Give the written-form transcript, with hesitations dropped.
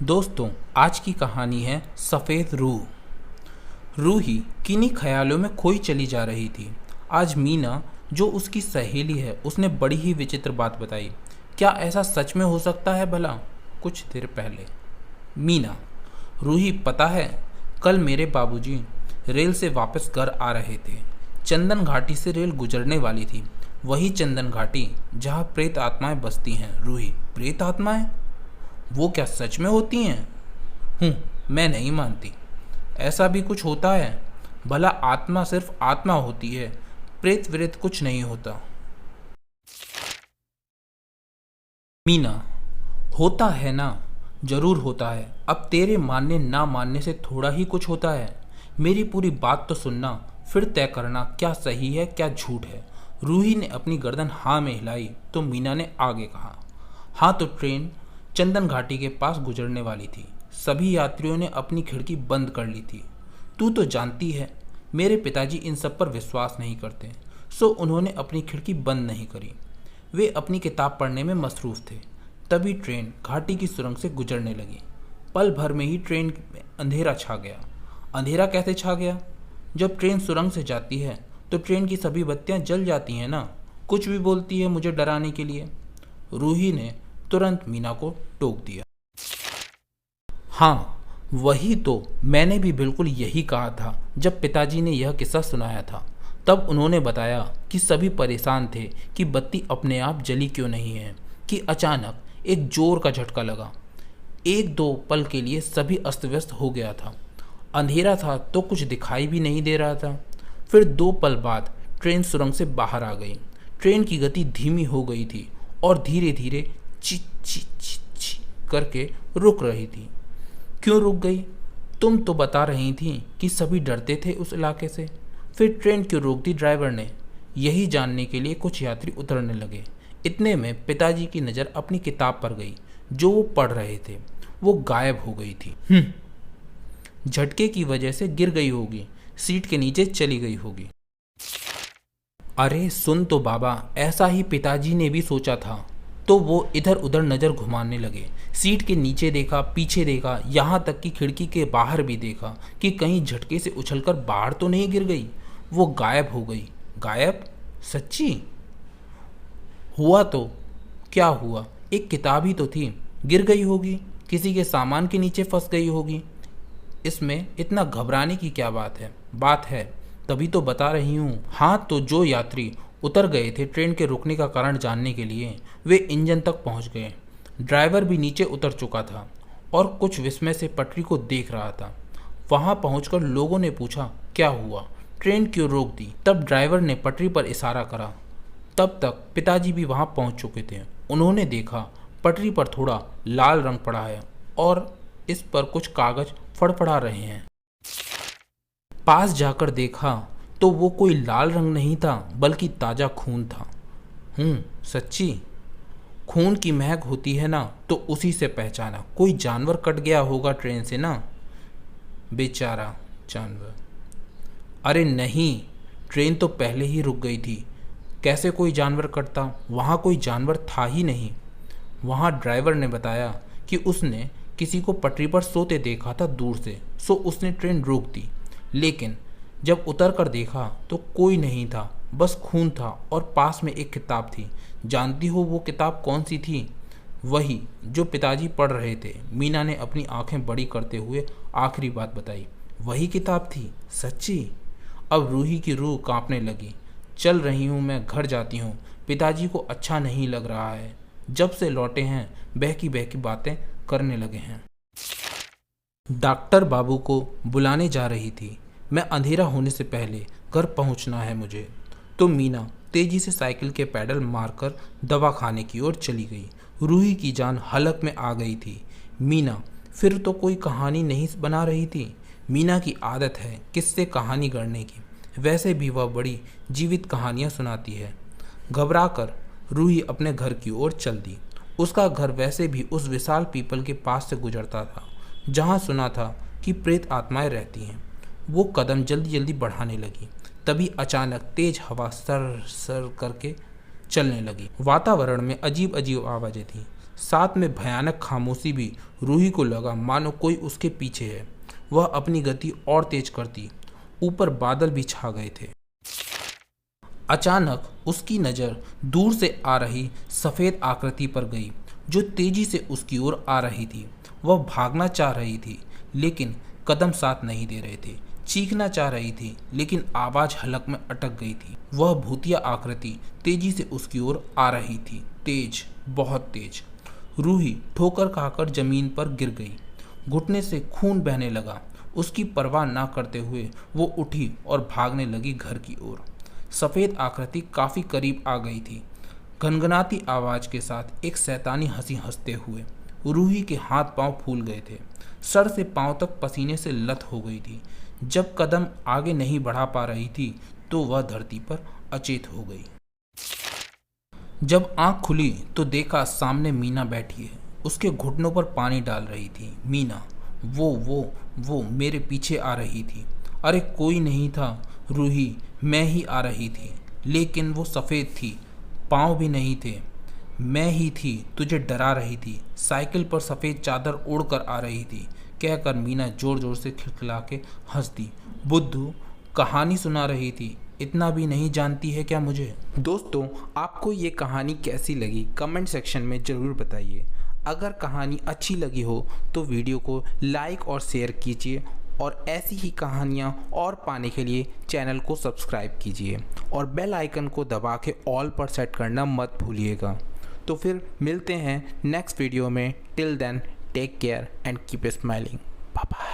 दोस्तों, आज की कहानी है सफ़ेद रूह। रूही किन्हीं ख्यालों में खोई चली जा रही थी। आज मीना, जो उसकी सहेली है, उसने बड़ी ही विचित्र बात बताई। क्या ऐसा सच में हो सकता है भला? कुछ देर पहले मीना: रूही, पता है, कल मेरे बाबूजी रेल से वापस घर आ रहे थे। चंदन घाटी से रेल गुजरने वाली थी। वही चंदन घाटी जहाँ प्रेत आत्माएं बसती हैं। रूही: प्रेत आत्माएं? वो क्या सच में होती हैं? मैं नहीं मानती। ऐसा भी कुछ होता है? भला आत्मा सिर्फ आत्मा होती है, प्रेत विरेत कुछ नहीं होता। मीना: होता है ना, जरूर होता है। अब तेरे मानने ना मानने से थोड़ा ही कुछ होता है। मेरी पूरी बात तो सुनना, फिर तय करना क्या सही है क्या झूठ है। रूही ने अपनी गर्दन हाँ में हिलाई तो मीना ने आगे कहा, हाँ तो ट्रेन चंदन घाटी के पास गुजरने वाली थी। सभी यात्रियों ने अपनी खिड़की बंद कर ली थी। तू तो जानती है, मेरे पिताजी इन सब पर विश्वास नहीं करते, सो उन्होंने अपनी खिड़की बंद नहीं करी। वे अपनी किताब पढ़ने में मसरूफ़ थे। तभी ट्रेन घाटी की सुरंग से गुजरने लगी। पल भर में ही ट्रेन में अंधेरा छा गया। अंधेरा कैसे छा गया? जब ट्रेन सुरंग से जाती है तो ट्रेन की सभी बत्तियां जल जाती हैं ना। कुछ भी बोलती है मुझे डराने के लिए। रूही ने तुरंत मीना को टोक दिया। हाँ, वही तो मैंने भी बिल्कुल यही कहा था जब पिताजी ने यह किस्सा सुनाया था। तब उन्होंने बताया कि सभी परेशान थे कि बत्ती अपने आप जली क्यों नहीं है, कि अचानक एक जोर का झटका लगा। एक दो पल के लिए सभी अस्त व्यस्त हो गया था। अंधेरा था तो कुछ दिखाई भी नहीं दे रहा था। फिर 2 पल बाद ट्रेन सुरंग से बाहर आ गई। ट्रेन की गति धीमी हो गई थी और धीरे धीरे ची ची ची ची करके रुक रही थी। क्यों रुक गई? तुम तो बता रही थी कि सभी डरते थे उस इलाके से। फिर ट्रेन क्यों रोक दी ड्राइवर ने? यही जानने के लिए कुछ यात्री उतरने लगे। इतने में पिताजी की नज़र अपनी किताब पर गई जो वो पढ़ रहे थे। वो गायब हो गई थी। झटके की वजह से गिर गई होगी, सीट के नीचे चली गई होगी। अरे सुन तो बाबा, ऐसा ही पिताजी ने भी सोचा था। तो वो इधर उधर नज़र घुमाने लगे। सीट के नीचे देखा, पीछे देखा, यहाँ तक कि खिड़की के बाहर भी देखा कि कहीं झटके से उछलकर बाहर तो नहीं गिर गई। वो गायब हो गई। गायब? सच्ची? हुआ तो क्या हुआ? एक किताब ही तो थी। गिर गई होगी, किसी के सामान के नीचे फंस गई होगी। इसमें इतना घबराने की क्या बात है? बात है, तभी तो बता रही हूँ। हाँ, तो जो यात्री उतर गए थे ट्रेन के रुकने का कारण जानने के लिए, वे इंजन तक पहुँच गए। ड्राइवर भी नीचे उतर चुका था और कुछ विस्मय से पटरी को देख रहा था। वहाँ पहुँचकर लोगों ने पूछा, क्या हुआ, ट्रेन क्यों रोक दी? तब ड्राइवर ने पटरी पर इशारा करा। तब तक पिताजी भी वहाँ पहुँच चुके थे। उन्होंने देखा पटरी पर थोड़ा लाल रंग पड़ा है और इस पर कुछ कागज फड़फड़ा रहे हैं। पास जाकर देखा तो वो कोई लाल रंग नहीं था, बल्कि ताज़ा खून था। सच्ची? खून की महक होती है ना, तो उसी से पहचाना। कोई जानवर कट गया होगा ट्रेन से ना। बेचारा जानवर। अरे नहीं, ट्रेन तो पहले ही रुक गई थी। कैसे कोई जानवर कटता? वहाँ कोई जानवर था ही नहीं। वहाँ ड्राइवर ने बताया कि उसने किसी को पटरी पर सोते देखा था दूर से, सो उसने ट्रेन रोक दी। लेकिन जब उतर कर देखा तो कोई नहीं था, बस खून था और पास में एक किताब थी। जानती हो वो किताब कौन सी थी? वही जो पिताजी पढ़ रहे थे। मीना ने अपनी आंखें बड़ी करते हुए आखिरी बात बताई। वही किताब थी? सच्ची? अब रूही की रूह कांपने लगी। चल रही हूँ, मैं घर जाती हूँ। पिताजी को अच्छा नहीं लग रहा है। जब से लौटे हैं बहकी बहकी बातें करने लगे हैं। डॉक्टर बाबू को बुलाने जा रही थी। मैं अंधेरा होने से पहले घर पहुंचना है मुझे। तो मीना तेजी से साइकिल के पैडल मारकर दवा खाने की ओर चली गई। रूही की जान हलक में आ गई थी। मीना फिर तो कोई कहानी नहीं बना रही थी। मीना की आदत है किससे कहानी गढ़ने की। वैसे भी वह बड़ी जीवित कहानियाँ सुनाती है। घबराकर रूही अपने घर की ओर चल दी। उसका घर वैसे भी उस विशाल पीपल के पास से गुजरता था जहाँ सुना था कि प्रेत आत्माएं रहती हैं। वो कदम जल्दी जल्दी बढ़ाने लगी। तभी अचानक तेज हवा सर सर करके चलने लगी। वातावरण में अजीब अजीब आवाज़ें थीं। साथ में भयानक खामोशी भी। रूही को लगा मानो कोई उसके पीछे है। वह अपनी गति और तेज करती। ऊपर बादल भी छा गए थे। अचानक उसकी नज़र दूर से आ रही सफ़ेद आकृति पर गई जो तेजी से उसकी ओर आ रही थी। वह भागना चाह रही थी लेकिन कदम साथ नहीं दे रहे थे। चीखना चाह रही थी लेकिन आवाज़ हलक में अटक गई थी। वह भूतिया आकृति तेजी से उसकी ओर आ रही थी, तेज, बहुत तेज। रूही ठोकर खाकर जमीन पर गिर गई। घुटने से खून बहने लगा। उसकी परवाह ना करते हुए वो उठी और भागने लगी घर की ओर। सफ़ेद आकृति काफ़ी करीब आ गई थी। गनगनाती आवाज़ के साथ एक शैतानी हंसी हंसते हुए। रूही के हाथ पांव फूल गए थे। सर से पांव तक पसीने से लत हो गई थी। जब कदम आगे नहीं बढ़ा पा रही थी तो वह धरती पर अचेत हो गई। जब आंख खुली तो देखा सामने मीना बैठी है। उसके घुटनों पर पानी डाल रही थी। मीना, वो मेरे पीछे आ रही थी। अरे कोई नहीं था रूही, मैं ही आ रही थी। लेकिन वो सफ़ेद थी, पाँव भी नहीं थे। मैं ही थी, तुझे डरा रही थी। साइकिल पर सफ़ेद चादर ओढ़कर आ रही थी, कहकर मीना ज़ोर ज़ोर से खिलखिला के हंस दी। बुद्धू कहानी सुना रही थी, इतना भी नहीं जानती है क्या मुझे? दोस्तों, आपको ये कहानी कैसी लगी कमेंट सेक्शन में ज़रूर बताइए। अगर कहानी अच्छी लगी हो तो वीडियो को लाइक और शेयर कीजिए और ऐसी ही कहानियाँ और पाने के लिए चैनल को सब्सक्राइब कीजिए और बेल आइकन को दबा के ऑल पर सेट करना मत भूलिएगा। तो फिर मिलते हैं नेक्स्ट वीडियो में। Till then take care and keep smiling. Bye bye.